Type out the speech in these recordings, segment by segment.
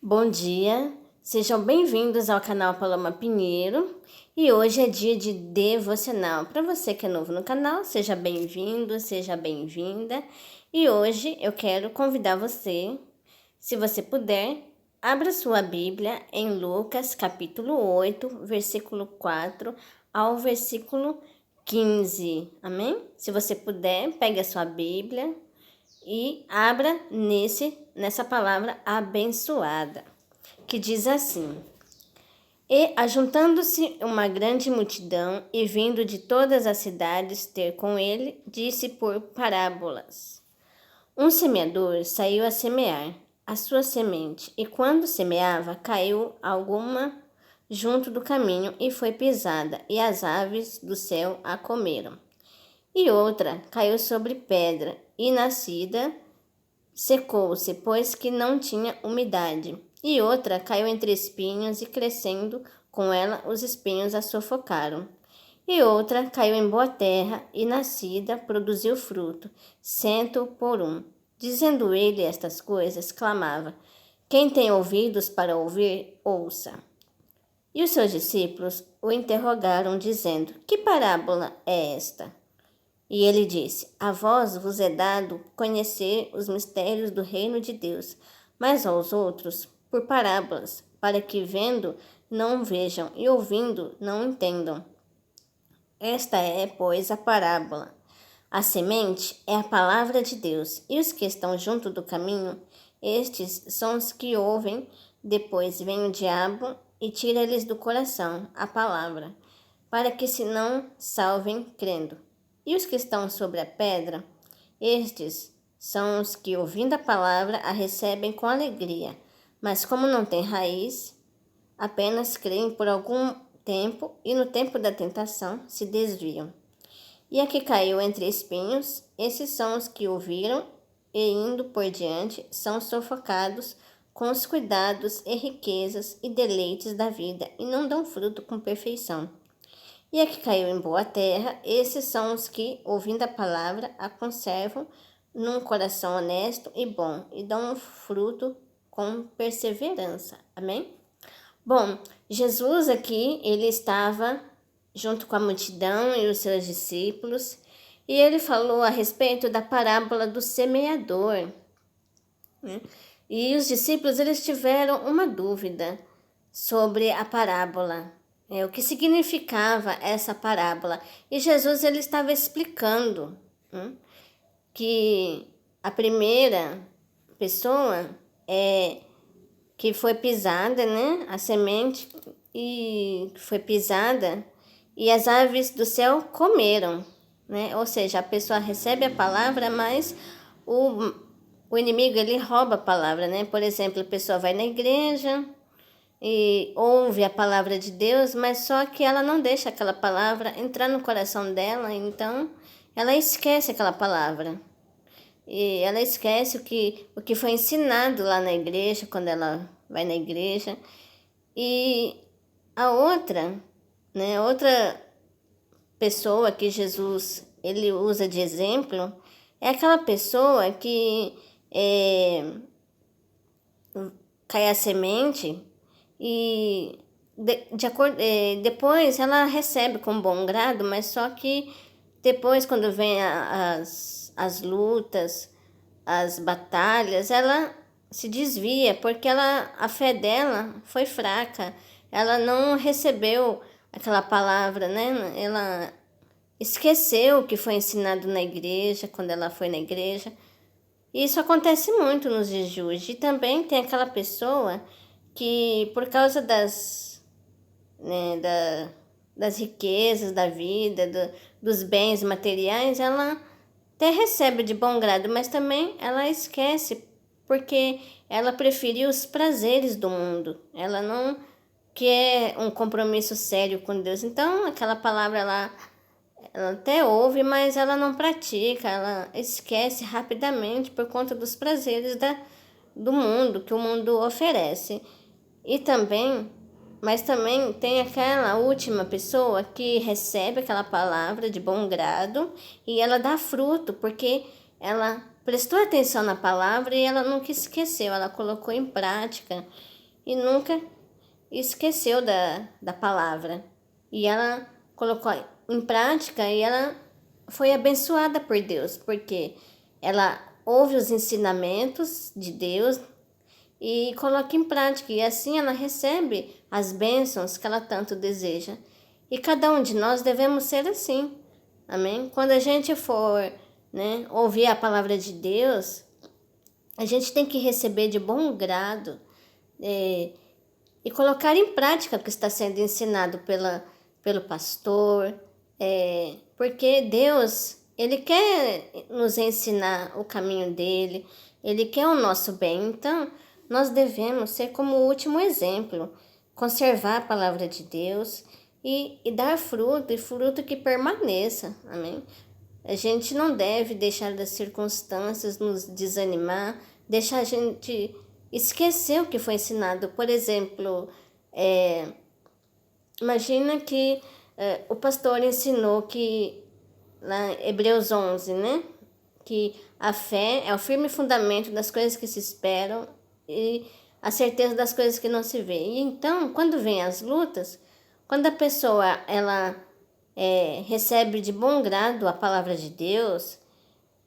Bom dia, sejam bem-vindos ao canal Paloma Pinheiro e hoje é dia de devocional. Para você que é novo no canal, seja bem-vindo, seja bem-vinda. E hoje eu quero convidar você, se você puder, abra sua Bíblia em Lucas capítulo 8, versículo 4 ao versículo 15. Amém? Se você puder, pegue a sua Bíblia e abra nessa palavra abençoada, que diz assim: E ajuntando-se uma grande multidão e vindo de todas as cidades ter com ele, disse por parábolas: Um semeador saiu a semear a sua semente, e quando semeava, caiu alguma junto do caminho e foi pisada, e as aves do céu a comeram. E outra caiu sobre pedra, e nascida secou-se, pois que não tinha umidade. E outra caiu entre espinhos, e crescendo com ela, os espinhos a sufocaram. E outra caiu em boa terra, e nascida produziu fruto, 100 por 1. Dizendo ele estas coisas, clamava: Quem tem ouvidos para ouvir, ouça. E os seus discípulos o interrogaram, dizendo: Que parábola é esta? E ele disse: A vós vos é dado conhecer os mistérios do reino de Deus, mas aos outros por parábolas, para que vendo não vejam e ouvindo não entendam. Esta é, pois, a parábola. A semente é a palavra de Deus, e os que estão junto do caminho, estes são os que ouvem, depois vem o diabo e tira-lhes do coração a palavra, para que se não salvem crendo. E os que estão sobre a pedra, estes são os que, ouvindo a palavra, a recebem com alegria, mas como não têm raiz, apenas creem por algum tempo e no tempo da tentação se desviam. E a que caiu entre espinhos, esses são os que ouviram e, indo por diante, são sufocados com os cuidados e riquezas e deleites da vida e não dão fruto com perfeição. E a que caiu em boa terra, esses são os que, ouvindo a palavra, a conservam num coração honesto e bom, e dão fruto com perseverança. Amém? Bom, Jesus aqui, ele estava junto com a multidão e os seus discípulos, e ele falou a respeito da parábola do semeador, né? E os discípulos, eles tiveram uma dúvida sobre a parábola, o que significava essa parábola. E Jesus, ele estava explicando, que a primeira pessoa que foi pisada, né, a semente, e foi pisada, e as aves do céu comeram, né? Ou seja, a pessoa recebe a palavra, mas o inimigo, ele rouba a palavra, né? Por exemplo, a pessoa vai na igreja e ouve a palavra de Deus, mas só que ela não deixa aquela palavra entrar no coração dela, então ela esquece aquela palavra. E ela esquece o que foi ensinado lá na igreja, quando ela vai na igreja. E a outra, né, outra pessoa que Jesus, ele usa de exemplo, é aquela pessoa que cai a semente e depois ela recebe com bom grado, mas só que depois, quando vem as lutas, as batalhas, ela se desvia, porque a fé dela foi fraca, ela não recebeu aquela palavra, né? Ela esqueceu o que foi ensinado na igreja, quando ela foi na igreja. E isso acontece muito nos dias de hoje. E também tem aquela pessoa que, por causa das riquezas da vida, dos bens materiais, ela até recebe de bom grado, mas também ela esquece, porque ela preferiu os prazeres do mundo. Ela não quer um compromisso sério com Deus. Então, aquela palavra lá, ela até ouve, mas ela não pratica, ela esquece rapidamente por conta dos prazeres do mundo, que o mundo oferece. Mas também tem aquela última pessoa que recebe aquela palavra de bom grado e ela dá fruto, porque ela prestou atenção na palavra e ela nunca esqueceu, ela colocou em prática. e nunca esqueceu da palavra. E ela colocou em prática e ela foi abençoada por Deus, porque ela ouve os ensinamentos de Deus e coloca em prática, e assim ela recebe as bênçãos que ela tanto deseja. E cada um de nós devemos ser assim, amém? Quando a gente for, né, ouvir a palavra de Deus, a gente tem que receber de bom grado e colocar em prática o que está sendo ensinado pelo pastor, porque Deus, Ele quer nos ensinar o caminho dele, Ele quer o nosso bem. Então, nós devemos ser como o último exemplo, conservar a palavra de Deus e dar fruto, e fruto que permaneça, amém? A gente não deve deixar das circunstâncias nos desanimar, deixar a gente esquecer o que foi ensinado. Por exemplo, imagina que o pastor ensinou que, lá em Hebreus 11, né? Que a fé é o firme fundamento das coisas que se esperam e a certeza das coisas que não se vê. E então, quando vem as lutas, quando a pessoa ela recebe de bom grado a palavra de Deus,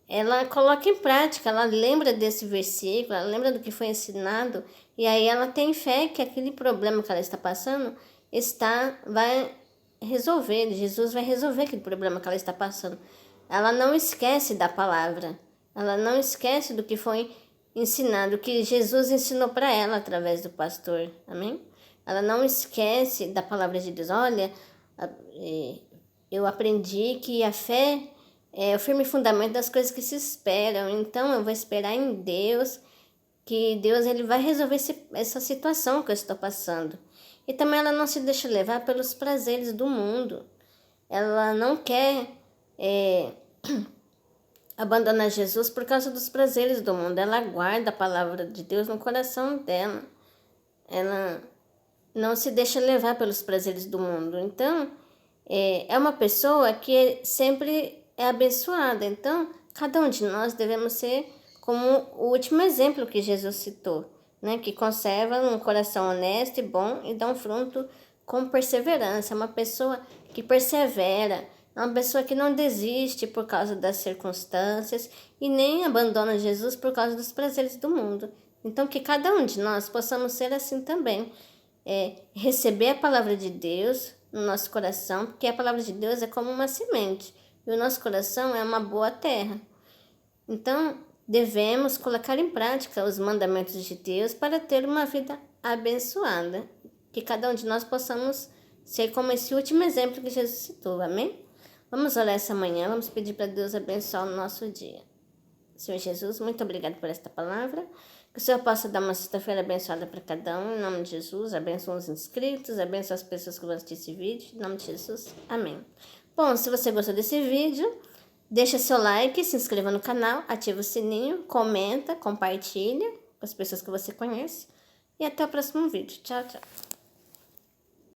ela coloca em prática, ela lembra desse versículo, ela lembra do que foi ensinado, e aí ela tem fé que aquele problema que ela está passando vai resolver, Jesus vai resolver aquele problema que ela está passando. Ela não esquece da palavra, ela não esquece do que foi ensinado, o que Jesus ensinou para ela através do pastor, amém? Ela não esquece da palavra de Deus. Olha, eu aprendi que a fé é o firme fundamento das coisas que se esperam. Então eu vou esperar em Deus, que Deus ele vai resolver essa situação que eu estou passando. E também ela não se deixa levar pelos prazeres do mundo. Ela não quer abandonar Jesus por causa dos prazeres do mundo. Ela guarda a palavra de Deus no coração dela. Ela não se deixa levar pelos prazeres do mundo. Então, é uma pessoa que sempre é abençoada. Então, cada um de nós devemos ser como o último exemplo que Jesus citou, né? Que conserva um coração honesto e bom e dá um fruto com perseverança. É uma pessoa que persevera, é uma pessoa que não desiste por causa das circunstâncias e nem abandona Jesus por causa dos prazeres do mundo. Então, que cada um de nós possamos ser assim também. Receber a palavra de Deus no nosso coração, porque a palavra de Deus é como uma semente e o nosso coração é uma boa terra. Então, devemos colocar em prática os mandamentos de Deus para ter uma vida abençoada. Que cada um de nós possamos ser como esse último exemplo que Jesus citou, amém? Vamos orar essa manhã, vamos pedir para Deus abençoar o nosso dia. Senhor Jesus, muito obrigado por esta palavra. Que o Senhor possa dar uma sexta-feira abençoada para cada um, em nome de Jesus. Abençoa os inscritos, abençoa as pessoas que vão assistir esse vídeo, em nome de Jesus. Amém. Bom, se você gostou desse vídeo, deixa seu like, se inscreva no canal, ativa o sininho, comenta, compartilha com as pessoas que você conhece. E até o próximo vídeo. Tchau, tchau.